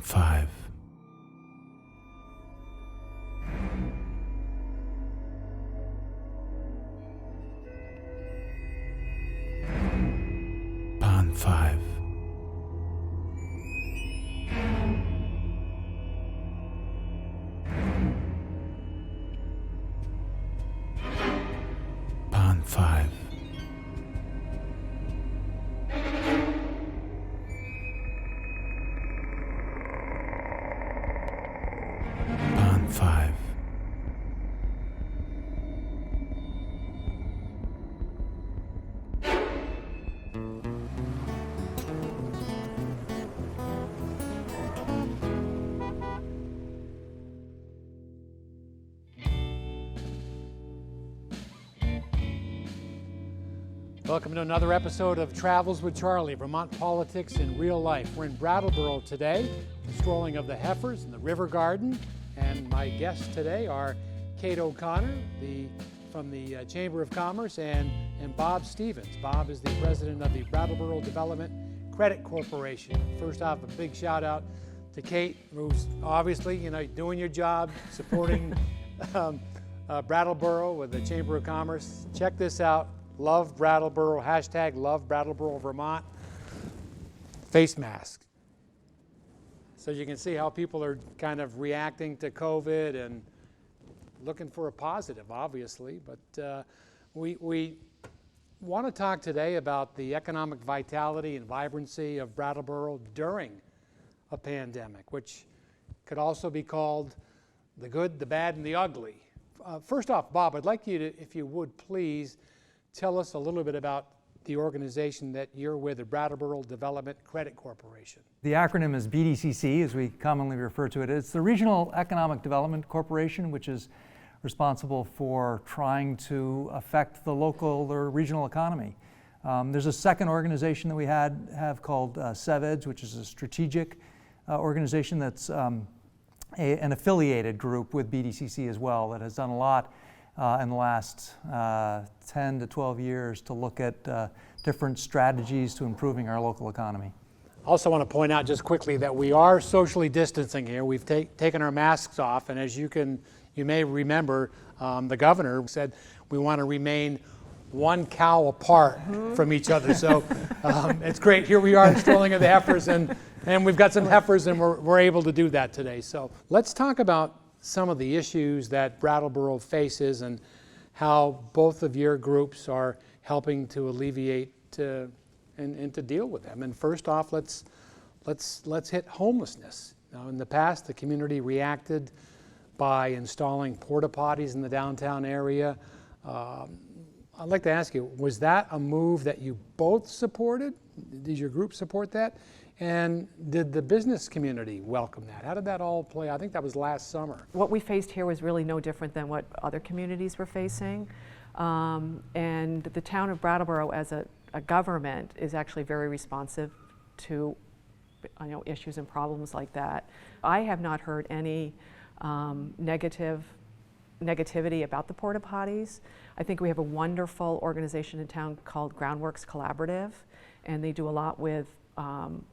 Pond 5. Pond 5. Pond 5. Pond 5. Welcome to another episode of Travels with Charlie, Vermont Politics in Real Life. We're in Brattleboro today, strolling of the heifers in the River Garden, and my guests today are Kate O'Connor from the Chamber of Commerce and Bob Stevens. Bob is the president of the Brattleboro Development Credit Corporation. First off, a big shout out to Kate, who's obviously doing your job, supporting Brattleboro with the Chamber of Commerce. Check this out. Love Brattleboro, hashtag Love Brattleboro, Vermont. Face mask. So you can see how people are kind of reacting to COVID and looking for a positive, obviously. But we want to talk today about the economic vitality and vibrancy of Brattleboro during a pandemic, which could also be called the good, the bad, and the ugly. First off, Bob, I'd like you to, if you would please, tell us a little bit about the organization that you're with, the Brattleboro Development Credit Corporation. The acronym is BDCC, as we commonly refer to it. It's the Regional Economic Development Corporation, which is responsible for trying to affect the local or regional economy. There's a second organization that we have called CEVEDS, which is a strategic organization that's an affiliated group with BDCC as well, that has done a lot in the last 10 to 12 years to look at different strategies to improving our local economy. I also want to point out just quickly that we are socially distancing here. We've taken our masks off, and as you may remember, the governor said we want to remain one cow apart from each other. So it's great. Here we are strolling of the heifers, and we've got some heifers, and we're able to do that today. So let's talk about some of the issues that Brattleboro faces and how both of your groups are helping to alleviate and to deal with them. And first off, let's hit homelessness. Now, in the past, the community reacted by installing porta potties in the downtown area. I'd like to ask you, was that a move that you both supported? Did your group support that? And did the business community welcome that? How did that all play? I think that was last summer. What we faced here was really no different than what other communities were facing. And the town of Brattleboro as a government is actually very responsive to issues and problems like that. I have not heard any negativity about the porta potties. I think we have a wonderful organization in town called Groundworks Collaborative, and they do a lot with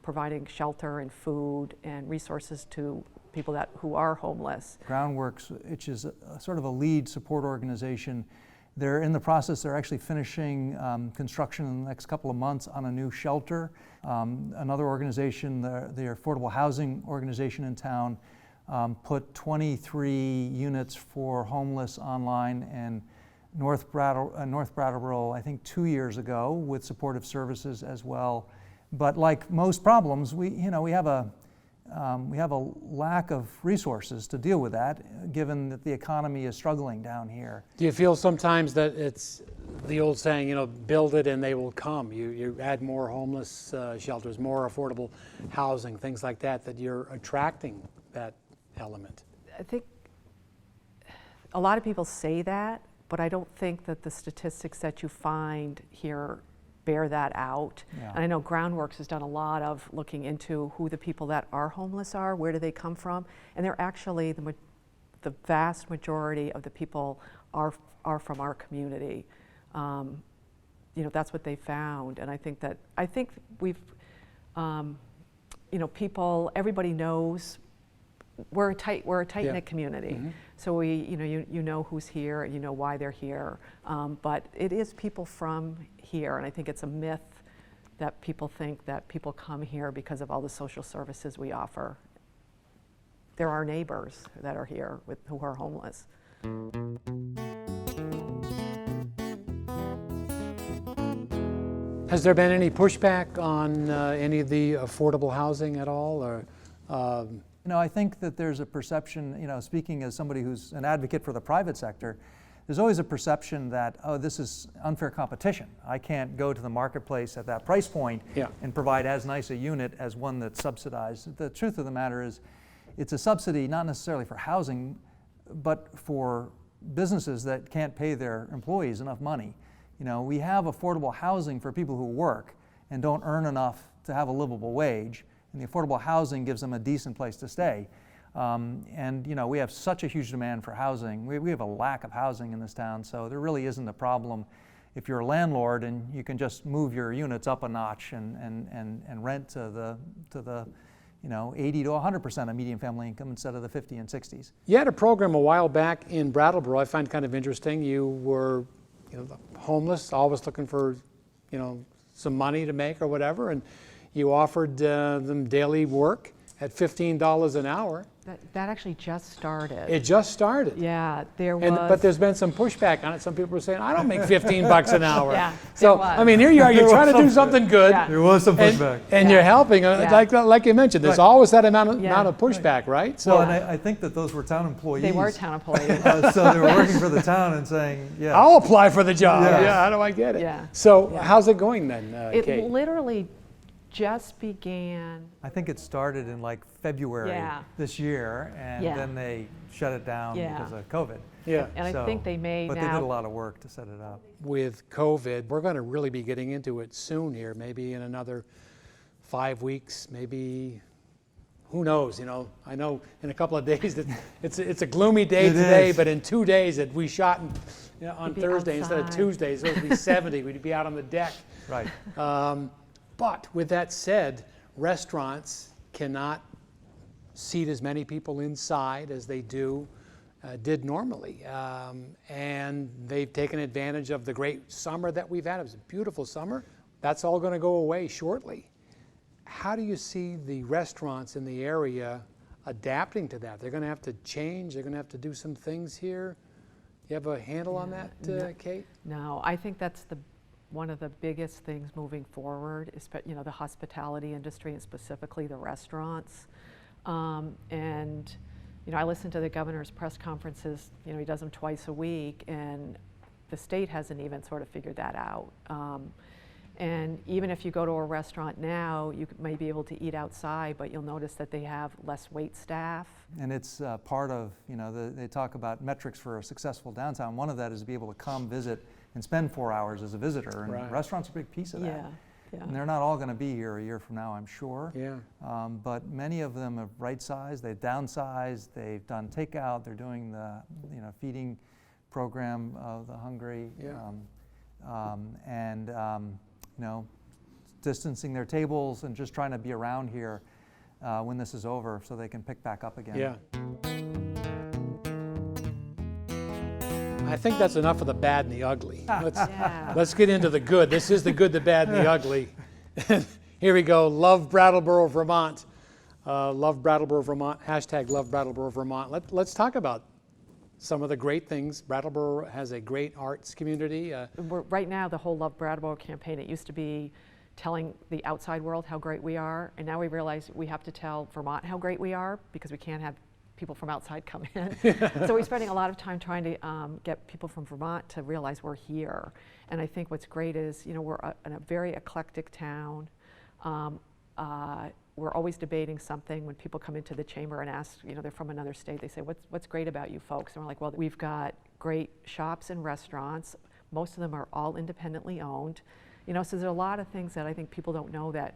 providing shelter and food and resources to people who are homeless. Groundworks, which is sort of a lead support organization, they're in the process, they're actually finishing construction in the next couple of months on a new shelter. Another organization, the Affordable Housing Organization in town, put 23 units for homeless online in North Brattleboro, I think 2 years ago, with supportive services as well. But like most problems, we have a lack of resources to deal with that, given that the economy is struggling down here. Do you feel sometimes that it's the old saying, build it and they will come? You add more homeless shelters, more affordable housing, things like that you're attracting that element? I think a lot of people say that, but I don't think that the statistics that you find here bear that out. Yeah. And I know Groundworks has done a lot of looking into who the people that are homeless are, where do they come from, and they're actually the vast majority of the people are from our community. That's what they found, and I think we've people, everybody knows we're a tight-knit community. So we, you know who's here, you know why they're here. But it is people from here, and I think it's a myth that people think that people come here because of all the social services we offer. There are neighbors that are here who are homeless. Has there been any pushback on any of the affordable housing at all, or? I think that there's a perception, speaking as somebody who's an advocate for the private sector, there's always a perception that, oh, this is unfair competition. I can't go to the marketplace at that price point and provide as nice a unit as one that's subsidized. The truth of the matter is, it's a subsidy not necessarily for housing, but for businesses that can't pay their employees enough money. We have affordable housing for people who work and don't earn enough to have a livable wage, and the affordable housing gives them a decent place to stay. We have such a huge demand for housing. We have a lack of housing in this town, so there really isn't a problem if you're a landlord and you can just move your units up a notch and rent to the 80 to 100% of median family income instead of the 50 and 60s. You had a program a while back in Brattleboro I find kind of interesting. You were homeless, always looking for some money to make or whatever, and you offered them daily work at $15 an hour. That actually just started. It just started. Yeah, there was. But there's been some pushback on it. Some people are saying, I don't make 15 bucks an hour. Yeah, so, there was. I mean, here you are, you're trying to do something good. Yeah. There was some pushback. And you're helping, like you mentioned, there's always that amount of pushback, right? So, and I think that those were town employees. They were town employees. So they were working for the town and saying, yeah. I'll apply for the job. Yes. Yeah, how do I get it? Yeah. So how's it going then, It Kate? literally just began. I think it started in like February this year, and then they shut it down because of COVID. Yeah. And I think they may but now. they did a lot of work to set it up. With COVID, we're going to really be getting into it soon here, maybe in another 5 weeks, maybe, who knows, I know in a couple of days, it's a gloomy day today, but in 2 days, we shot on Thursday instead of Tuesday, so it would be 70, we'd be out on the deck. Right. But with that said, restaurants cannot seat as many people inside as they did normally. And they've taken advantage of the great summer that we've had. It was a beautiful summer. That's all going to go away shortly. How do you see the restaurants in the area adapting to that? They're going to have to change. They're going to have to do some things here. You have a handle on that, Kate? No, I think that's one of the biggest things moving forward is the hospitality industry and specifically the restaurants. I listen to the governor's press conferences. He does them twice a week, and the state hasn't even sort of figured that out. And even if you go to a restaurant now, you may be able to eat outside, but you'll notice that they have less wait staff. And it's part of, they talk about metrics for a successful downtown. One of that is to be able to come visit and spend 4 hours as a visitor, and restaurants are a big piece of that. Yeah. And they're not all going to be here a year from now, I'm sure. Yeah. But many of them have right-sized, they've downsized, they've done takeout, they're doing the feeding program of the hungry, distancing their tables and just trying to be around here when this is over so they can pick back up again. Yeah. I think that's enough of the bad and the ugly. Let's get into the good. This is the good, the bad, and the ugly. Here we go. Love Brattleboro, Vermont. Love Brattleboro, Vermont. Hashtag Love Brattleboro, Vermont. Let's talk about some of the great things. Brattleboro has a great arts community. Right now, the whole Love Brattleboro campaign, it used to be telling the outside world how great we are, and now we realize we have to tell Vermont how great we are because we can't have people from outside come in. So we're spending a lot of time trying to get people from Vermont to realize we're here. And I think what's great is, we're a very eclectic town. We're always debating something. When people come into the chamber and ask, they're from another state, they say, what's great about you folks? And we're like, well, we've got great shops and restaurants. Most of them are all independently owned. So there's a lot of things that I think people don't know that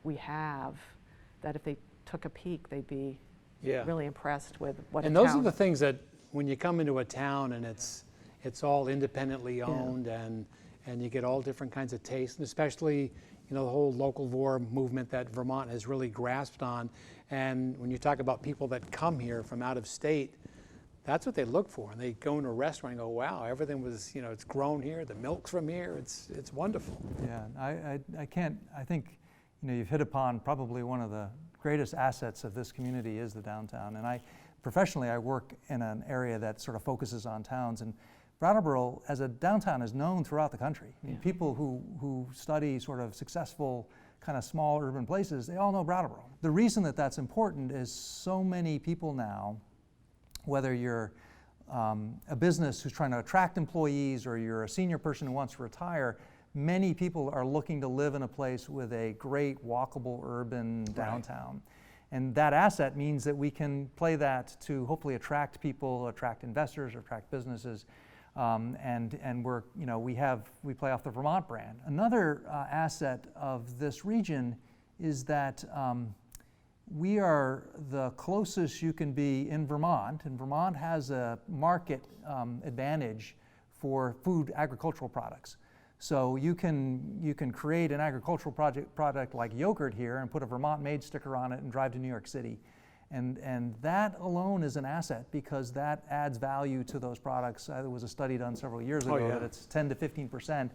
we have, that if they took a peek, they'd be really impressed with what and those are the things that when you come into a town and it's all independently owned and and you get all different kinds of tastes, and especially, you know, the whole localvore movement that Vermont has really grasped on. And when you talk about people that come here from out of state, that's what they look for. And they go into a restaurant and go, wow, everything was, you know, it's grown here, the milk's from here, it's wonderful. Yeah, I think, you know, you've hit upon probably one of the greatest assets of this community is the downtown. And professionally, I work in an area that sort of focuses on towns, and Brattleboro as a downtown is known throughout the country. I mean, people who study sort of successful kind of small urban places, they all know Brattleboro. The reason that that's important is so many people now, whether you're a business who's trying to attract employees or you're a senior person who wants to retire, many people are looking to live in a place with a great walkable urban downtown. And that asset means that we can play that to hopefully attract people, attract investors, attract businesses. And we're, you know, we play off the Vermont brand. Another asset of this region is that we are the closest you can be in Vermont, and Vermont has a market advantage for food agricultural products. So you can create an agricultural product like yogurt here and put a Vermont-made sticker on it and drive to New York City. And that alone is an asset because that adds value to those products. There was a study done several years ago that it's 10 to 15%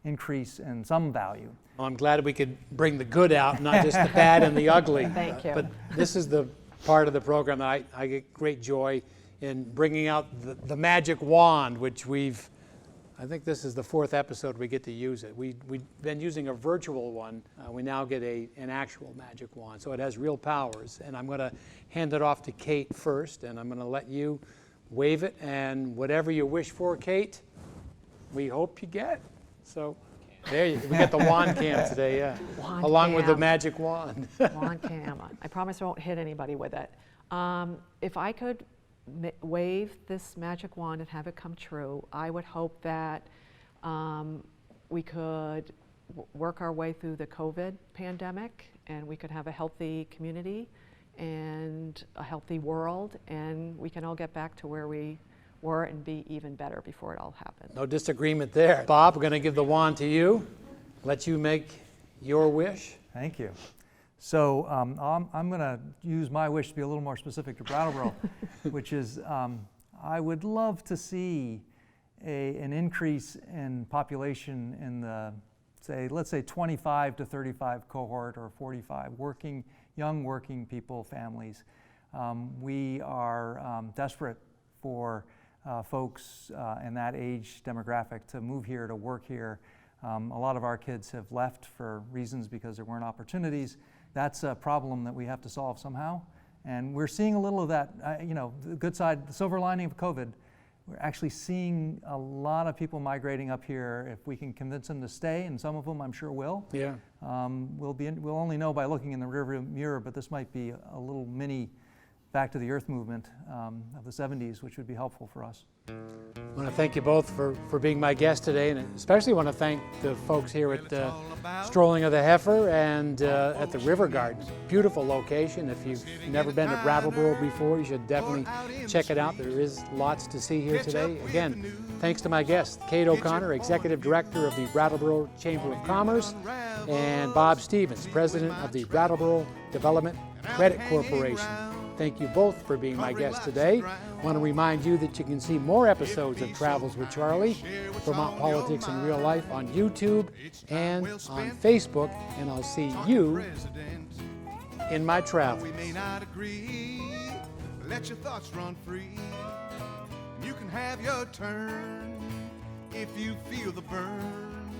increase in some value. Well, I'm glad we could bring the good out, not just the bad and the ugly. Thank you. But this is the part of the program that I get great joy in bringing out the magic wand, which I think this is the 4th episode we get to use it. We've been using a virtual one. We now get an actual magic wand, so it has real powers. And I'm going to hand it off to Kate first, and I'm going to let you wave it, and whatever you wish for, Kate, we hope you get. So we got the wand cam today, yeah, Wand along with the cam. magic wand. Wand cam. I promise I won't hit anybody with it. If I could wave this magic wand and have it come true, I would hope that we could work our way through the COVID pandemic, and we could have a healthy community and a healthy world, and we can all get back to where we were and be even better before it all happened. No disagreement there. Bob, we're going to give the wand to you. Let you make your wish. Thank you. So I'm going to use my wish to be a little more specific to Brattleboro, which is I would love to see an increase in population in the, let's say 25 to 35 cohort or 45 young working people, families. We are desperate for folks in that age demographic to move here, to work here. A lot of our kids have left for reasons because there weren't opportunities. That's a problem that we have to solve somehow. And we're seeing a little of that, you know, the good side, the silver lining of COVID. We're actually seeing a lot of people migrating up here. If we can convince them to stay, and some of them I'm sure will. Yeah. We'll only know by looking in the rearview mirror, but this might be a little mini back to the earth movement of the 70s, which would be helpful for us. I want to thank you both for being my guest today, and especially want to thank the folks here at Strolling of the Heifer and at the River Garden. Beautiful location. If you've never been to Brattleboro before, you should definitely check it out. There is lots to see here today. Again, thanks to my guest, Kate O'Connor, Executive Director of the Brattleboro Chamber of Commerce, and Bob Stevens, President of the Brattleboro Development Credit Corporation. Thank you both for being my guests today. I want to remind you that you can see more episodes of Travels with Charlie, Vermont Politics in Real Life on YouTube and on Facebook, and I'll see you in my travels. We may not agree, let your thoughts run free. You can have your turn if you feel the burn.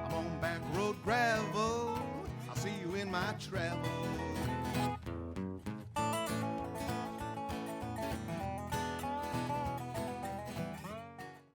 I'm on back road gravel, I'll see you in my travels.